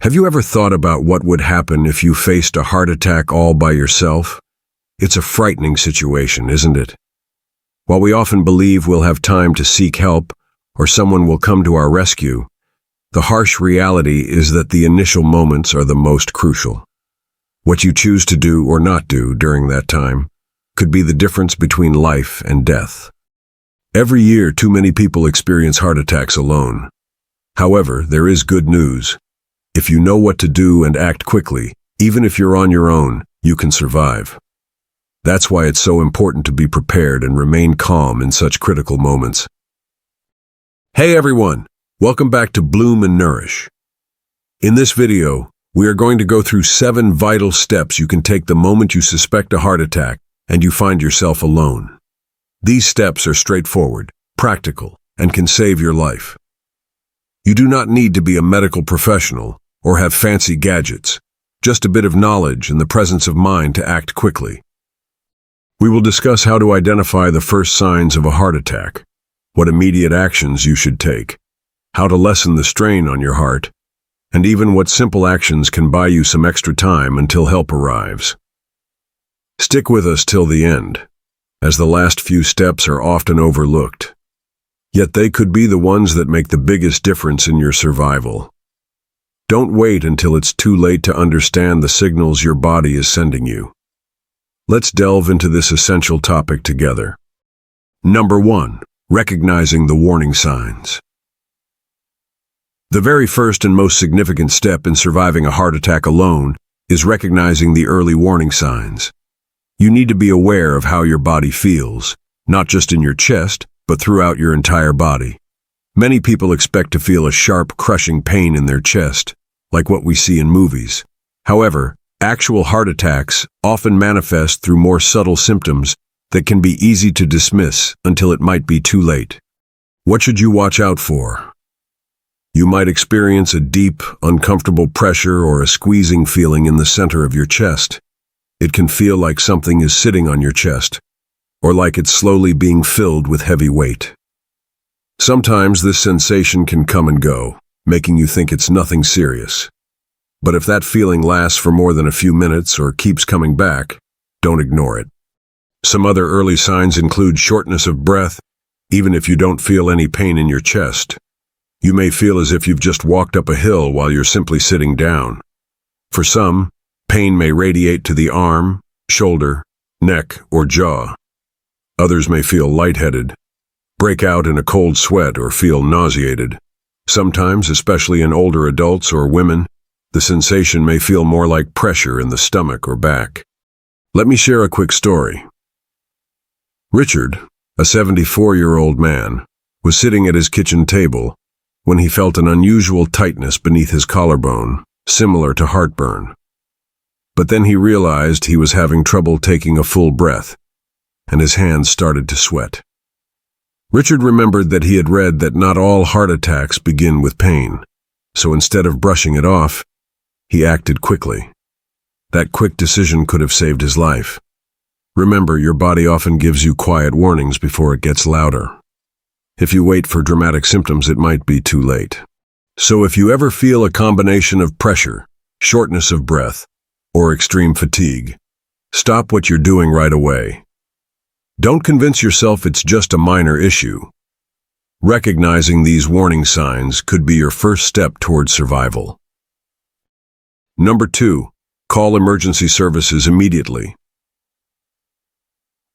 Have you ever thought about what would happen if you faced a heart attack all by yourself? It's a frightening situation, isn't it? While we often believe we'll have time to seek help or someone will come to our rescue, the harsh reality is that the initial moments are the most crucial. What you choose to do or not do during that time could be the difference between life and death. Every year, too many people experience heart attacks alone. However, there is good news. If you know what to do and act quickly, even if you're on your own, you can survive. That's why it's so important to be prepared and remain calm in such critical moments. Hey everyone, welcome back to Bloom and Nourish. In this video, we are going to go through 7 vital steps you can take the moment you suspect a heart attack and you find yourself alone. These steps are straightforward, practical, and can save your life. You do not need to be a medical professional or have fancy gadgets, just a bit of knowledge and the presence of mind to act quickly. We will discuss how to identify the first signs of a heart attack, what immediate actions you should take, how to lessen the strain on your heart, and even what simple actions can buy you some extra time until help arrives. Stick with us till the end, as the last few steps are often overlooked. Yet they could be the ones that make the biggest difference in your survival. Don't wait until it's too late to understand the signals your body is sending you. Let's delve into this essential topic together. Number 1. Recognizing the warning signs. The very first and most significant step in surviving a heart attack alone is recognizing the early warning signs. You need to be aware of how your body feels, not just in your chest, but throughout your entire body. Many people expect to feel a sharp, crushing pain in their chest, like what we see in movies. However, actual heart attacks often manifest through more subtle symptoms that can be easy to dismiss until it might be too late. What should you watch out for? You might experience a deep, uncomfortable pressure or a squeezing feeling in the center of your chest. It can feel like something is sitting on your chest, or like it's slowly being filled with heavy weight. Sometimes this sensation can come and go, making you think it's nothing serious. But if that feeling lasts for more than a few minutes or keeps coming back, don't ignore it. Some other early signs include shortness of breath, even if you don't feel any pain in your chest. You may feel as if you've just walked up a hill while you're simply sitting down. For some, pain may radiate to the arm, shoulder, neck, or jaw. Others may feel lightheaded, break out in a cold sweat, or feel nauseated. Sometimes, especially in older adults or women, the sensation may feel more like pressure in the stomach or back. Let me share a quick story. Richard, a 74-year-old man, was sitting at his kitchen table when he felt an unusual tightness beneath his collarbone, similar to heartburn. But then he realized he was having trouble taking a full breath, and his hands started to sweat. Richard remembered that he had read that not all heart attacks begin with pain, so instead of brushing it off, he acted quickly. That quick decision could have saved his life. Remember, your body often gives you quiet warnings before it gets louder. If you wait for dramatic symptoms, it might be too late. So if you ever feel a combination of pressure, shortness of breath, or extreme fatigue, stop what you're doing right away. Don't convince yourself it's just a minor issue. Recognizing these warning signs could be your first step towards survival. Number 2, call emergency services immediately.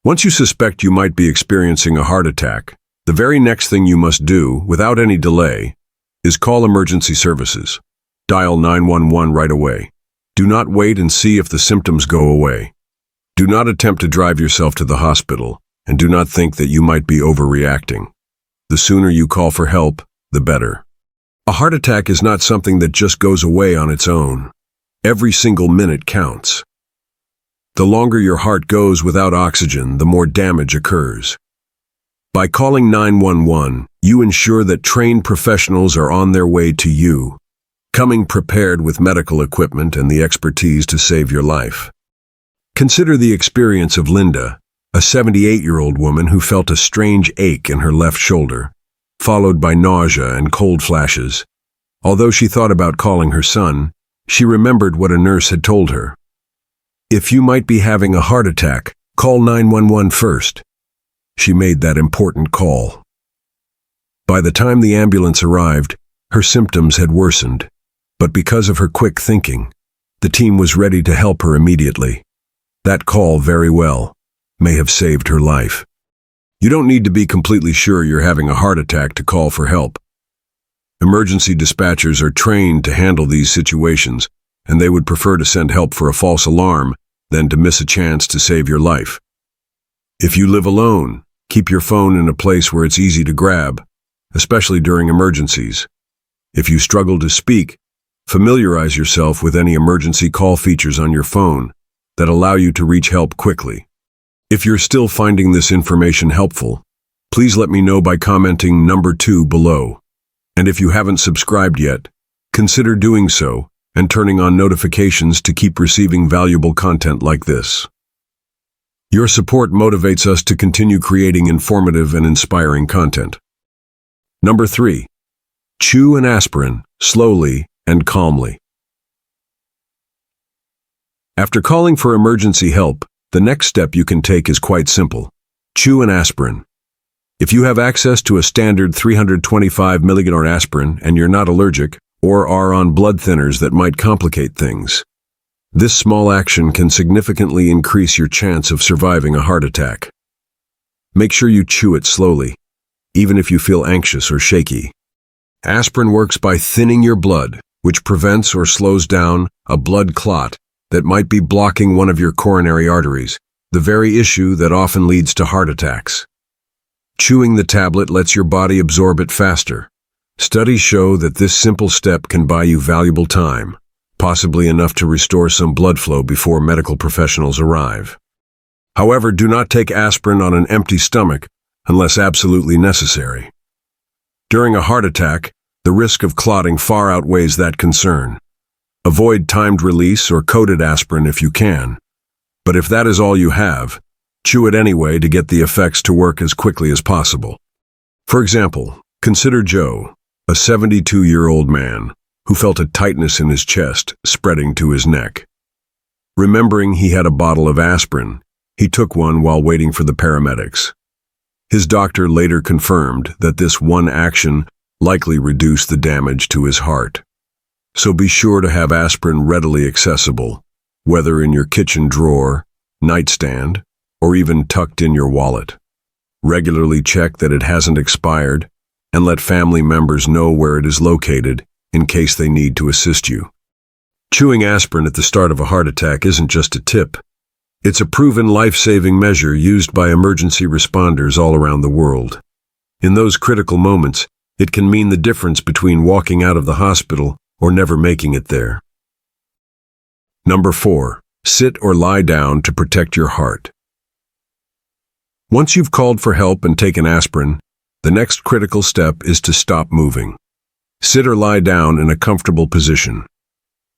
Once you suspect you might be experiencing a heart attack, the very next thing you must do, without any delay, is call emergency services. Dial 911 right away. Do not wait and see if the symptoms go away. Do not attempt to drive yourself to the hospital, and do not think that you might be overreacting. The sooner you call for help, the better. A heart attack is not something that just goes away on its own. Every single minute counts. The longer your heart goes without oxygen, the more damage occurs. By calling 911, you ensure that trained professionals are on their way to you, coming prepared with medical equipment and the expertise to save your life. Consider the experience of Linda, a 78-year-old woman who felt a strange ache in her left shoulder, followed by nausea and cold flashes. Although she thought about calling her son, she remembered what a nurse had told her. If you might be having a heart attack, call 911 first. She made that important call. By the time the ambulance arrived, her symptoms had worsened, but because of her quick thinking, the team was ready to help her immediately. That call, very well, may have saved her life. You don't need to be completely sure you're having a heart attack to call for help. Emergency dispatchers are trained to handle these situations, and they would prefer to send help for a false alarm than to miss a chance to save your life. If you live alone, keep your phone in a place where it's easy to grab, especially during emergencies. If you struggle to speak, familiarize yourself with any emergency call features on your phone that allow you to reach help quickly. If you're still finding this information helpful, please let me know by commenting number 2 below. And if you haven't subscribed yet, consider doing so and turning on notifications to keep receiving valuable content like this. Your support motivates us to continue creating informative and inspiring content. Number 3. Chew an aspirin slowly and calmly. After calling for emergency help, the next step you can take is quite simple. Chew an aspirin. If you have access to a standard 325 mg aspirin and you're not allergic or are on blood thinners that might complicate things, this small action can significantly increase your chance of surviving a heart attack. Make sure you chew it slowly, even if you feel anxious or shaky. Aspirin works by thinning your blood, which prevents or slows down a blood clot that might be blocking one of your coronary arteries, the very issue that often leads to heart attacks. Chewing the tablet lets your body absorb it faster. Studies show that this simple step can buy you valuable time, possibly enough to restore some blood flow before medical professionals arrive. However, do not take aspirin on an empty stomach unless absolutely necessary. During a heart attack, the risk of clotting far outweighs that concern. Avoid timed release or coated aspirin if you can. But if that is all you have, chew it anyway to get the effects to work as quickly as possible. For example, consider Joe, a 72-year-old man who felt a tightness in his chest spreading to his neck. Remembering he had a bottle of aspirin, he took one while waiting for the paramedics. His doctor later confirmed that this one action likely reduced the damage to his heart. So be sure to have aspirin readily accessible, whether in your kitchen drawer, nightstand, or even tucked in your wallet. Regularly check that it hasn't expired, and let family members know where it is located in case they need to assist you. Chewing aspirin at the start of a heart attack isn't just a tip. It's a proven life-saving measure used by emergency responders all around the world. In those critical moments, it can mean the difference between walking out of the hospital or never making it there. Number 4. Sit or lie down to protect your heart. Once you've called for help and taken aspirin, the next critical step is to stop moving. Sit or lie down in a comfortable position.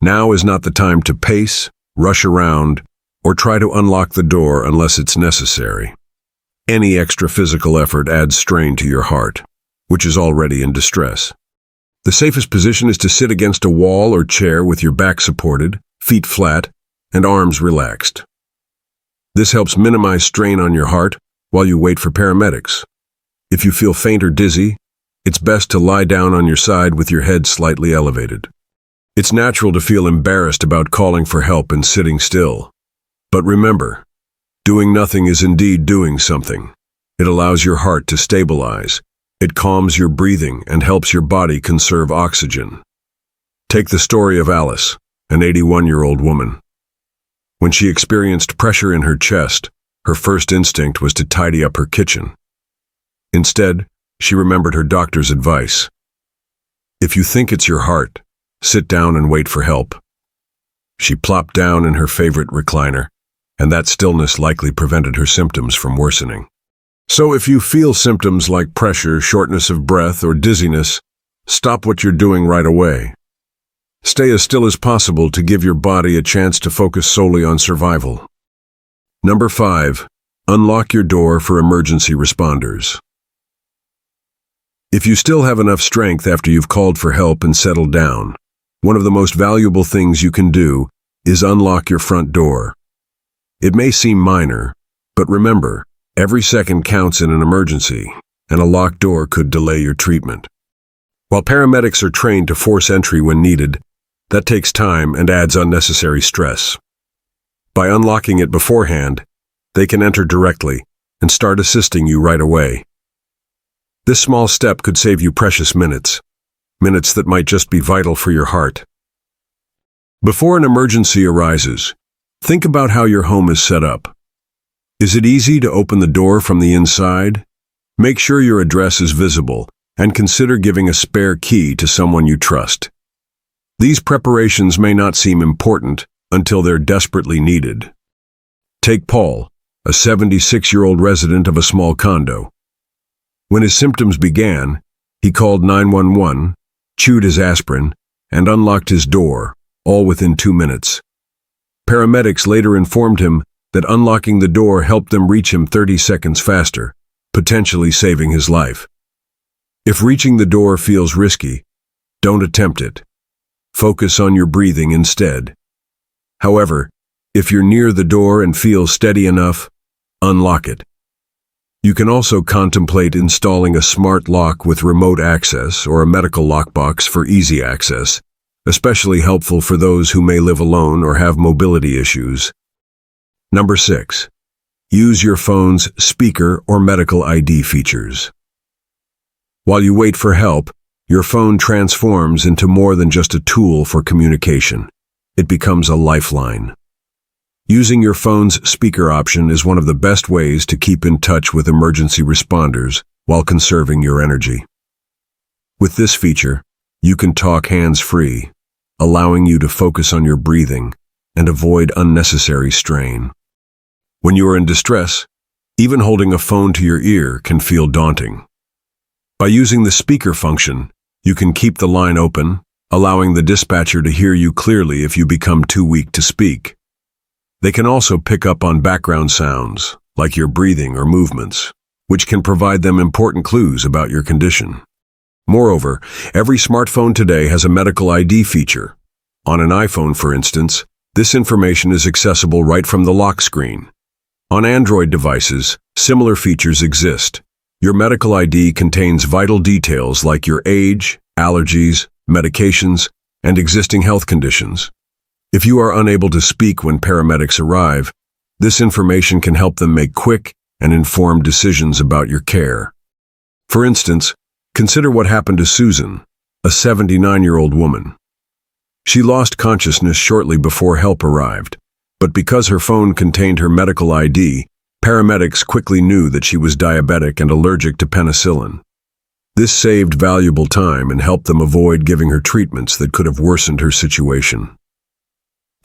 Now is not the time to pace, rush around, or try to unlock the door unless it's necessary. Any extra physical effort adds strain to your heart, which is already in distress. The safest position is to sit against a wall or chair with your back supported, feet flat, and arms relaxed. This helps minimize strain on your heart while you wait for paramedics. If you feel faint or dizzy, it's best to lie down on your side with your head slightly elevated. It's natural to feel embarrassed about calling for help and sitting still. But remember, doing nothing is indeed doing something. It allows your heart to stabilize. It calms your breathing and helps your body conserve oxygen. Take the story of Alice, an 81-year-old woman. When she experienced pressure in her chest, her first instinct was to tidy up her kitchen. Instead, she remembered her doctor's advice. If you think it's your heart, sit down and wait for help. She plopped down in her favorite recliner, and that stillness likely prevented her symptoms from worsening. So if you feel symptoms like pressure, shortness of breath, or dizziness, stop what you're doing right away. Stay as still as possible to give your body a chance to focus solely on survival. Number 5. Unlock your door for emergency responders. If you still have enough strength after you've called for help and settled down, One of the most valuable things you can do is unlock your front door. It may seem minor, but remember, every second counts in an emergency, and a locked door could delay your treatment. While paramedics are trained to force entry when needed, that takes time and adds unnecessary stress. By unlocking it beforehand, they can enter directly and start assisting you right away. This small step could save you precious minutes that might just be vital for your heart. Before an emergency arises, think about how your home is set up. Is it easy to open the door from the inside? Make sure your address is visible and consider giving a spare key to someone you trust. These preparations may not seem important until they're desperately needed. Take Paul, a 76-year-old resident of a small condo. When his symptoms began, he called 911, chewed his aspirin, and unlocked his door, all within 2 minutes. Paramedics later informed him that unlocking the door helped them reach him 30 seconds faster, potentially saving his life. If reaching the door feels risky, don't attempt it. Focus on your breathing instead. However, if you're near the door and feel steady enough, unlock it. You can also contemplate installing a smart lock with remote access or a medical lockbox for easy access, especially helpful for those who may live alone or have mobility issues. Number 6. Use your phone's speaker or medical ID features. While you wait for help, your phone transforms into more than just a tool for communication. It becomes a lifeline. Using your phone's speaker option is one of the best ways to keep in touch with emergency responders while conserving your energy. With this feature, you can talk hands-free, allowing you to focus on your breathing and avoid unnecessary strain. When you are in distress, even holding a phone to your ear can feel daunting. By using the speaker function, you can keep the line open, allowing the dispatcher to hear you clearly if you become too weak to speak. They can also pick up on background sounds, like your breathing or movements, which can provide them important clues about your condition. Moreover, every smartphone today has a medical ID feature. On an iPhone, for instance, this information is accessible right from the lock screen. On Android devices, similar features exist. Your medical ID contains vital details like your age, allergies, medications, and existing health conditions. If you are unable to speak when paramedics arrive, this information can help them make quick and informed decisions about your care. For instance, consider what happened to Susan, a 79-year-old woman. She lost consciousness shortly before help arrived, but because her phone contained her medical ID, paramedics quickly knew that she was diabetic and allergic to penicillin. This saved valuable time and helped them avoid giving her treatments that could have worsened her situation.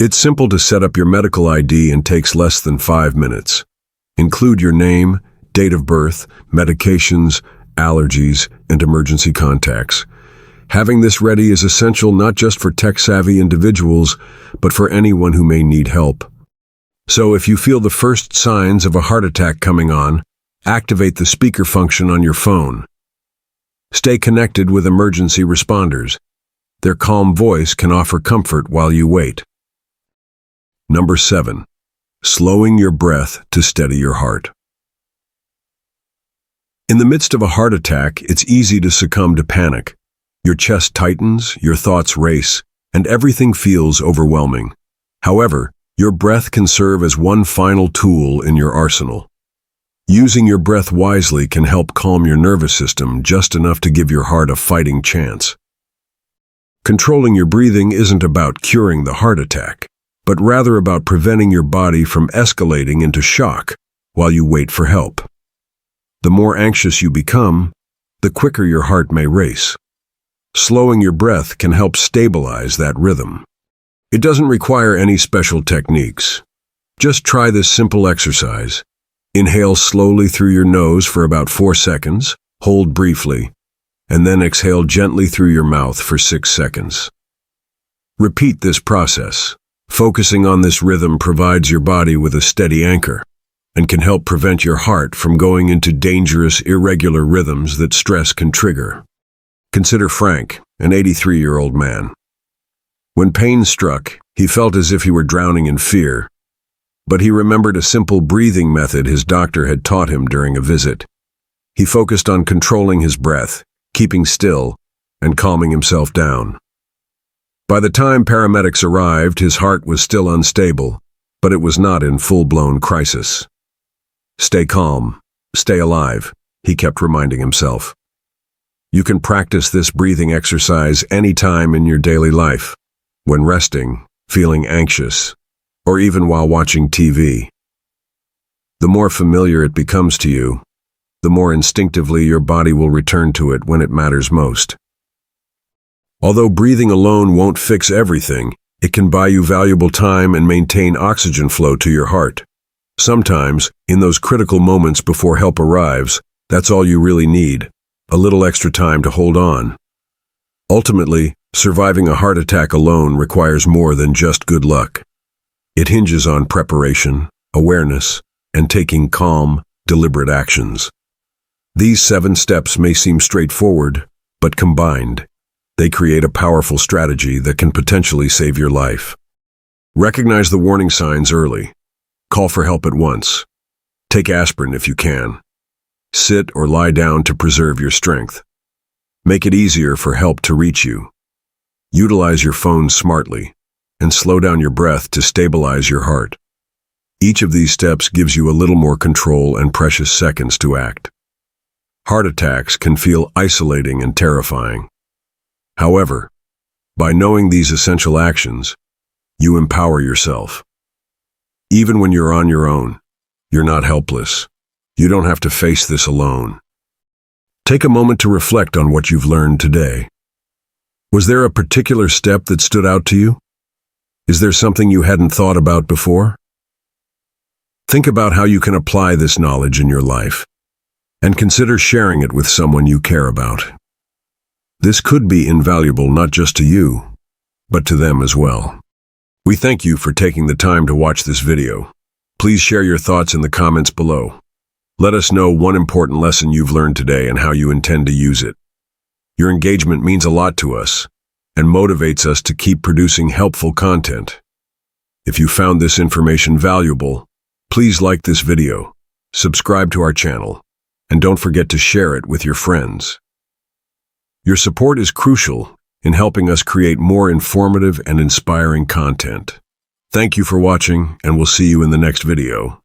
It's simple to set up your medical ID and takes less than 5 minutes. Include your name, date of birth, medications, allergies, and emergency contacts. Having this ready is essential not just for tech-savvy individuals, but for anyone who may need help. So if you feel the first signs of a heart attack coming on, activate the speaker function on your phone. Stay connected with emergency responders. Their calm voice can offer comfort while you wait. Number 7. Slowing your breath to steady your heart. In the midst of a heart attack, it's easy to succumb to panic. Your chest tightens, your thoughts race, and everything feels overwhelming. However, your breath can serve as one final tool in your arsenal. Using your breath wisely can help calm your nervous system just enough to give your heart a fighting chance. Controlling your breathing isn't about curing the heart attack, but rather about preventing your body from escalating into shock while you wait for help. The more anxious you become, the quicker your heart may race. Slowing your breath can help stabilize that rhythm. It doesn't require any special techniques. Just try this simple exercise. Inhale slowly through your nose for about 4 seconds, hold briefly, and then exhale gently through your mouth for 6 seconds. Repeat this process. Focusing on this rhythm provides your body with a steady anchor and can help prevent your heart from going into dangerous, irregular rhythms that stress can trigger. Consider Frank, an 83-year-old man. When pain struck, he felt as if he were drowning in fear. But he remembered a simple breathing method his doctor had taught him during a visit. He focused on controlling his breath, keeping still, and calming himself down. By the time paramedics arrived, his heart was still unstable, but it was not in full-blown crisis. Stay calm, stay alive, he kept reminding himself. You can practice this breathing exercise anytime in your daily life, when resting, feeling anxious, or even while watching TV. The more familiar it becomes to you, the more instinctively your body will return to it when it matters most. Although breathing alone won't fix everything, it can buy you valuable time and maintain oxygen flow to your heart. Sometimes, in those critical moments before help arrives, that's all you really need, a little extra time to hold on. Ultimately, surviving a heart attack alone requires more than just good luck. It hinges on preparation, awareness, and taking calm, deliberate actions. These 7 steps may seem straightforward, but combined, they create a powerful strategy that can potentially save your life. Recognize the warning signs early. Call for help at once. Take aspirin if you can. Sit or lie down to preserve your strength. Make it easier for help to reach you. Utilize your phone smartly, and slow down your breath to stabilize your heart. Each of these steps gives you a little more control and precious seconds to act. Heart attacks can feel isolating and terrifying. However, by knowing these essential actions, you empower yourself. Even when you're on your own, you're not helpless. You don't have to face this alone. Take a moment to reflect on what you've learned today. Was there a particular step that stood out to you? Is there something you hadn't thought about before? Think about how you can apply this knowledge in your life, and consider sharing it with someone you care about. This could be invaluable not just to you, but to them as well. We thank you for taking the time to watch this video. Please share your thoughts in the comments below. Let us know one important lesson you've learned today and how you intend to use it. Your engagement means a lot to us and motivates us to keep producing helpful content. If you found this information valuable, please like this video, subscribe to our channel, and don't forget to share it with your friends. Your support is crucial in helping us create more informative and inspiring content. Thank you for watching, and we'll see you in the next video.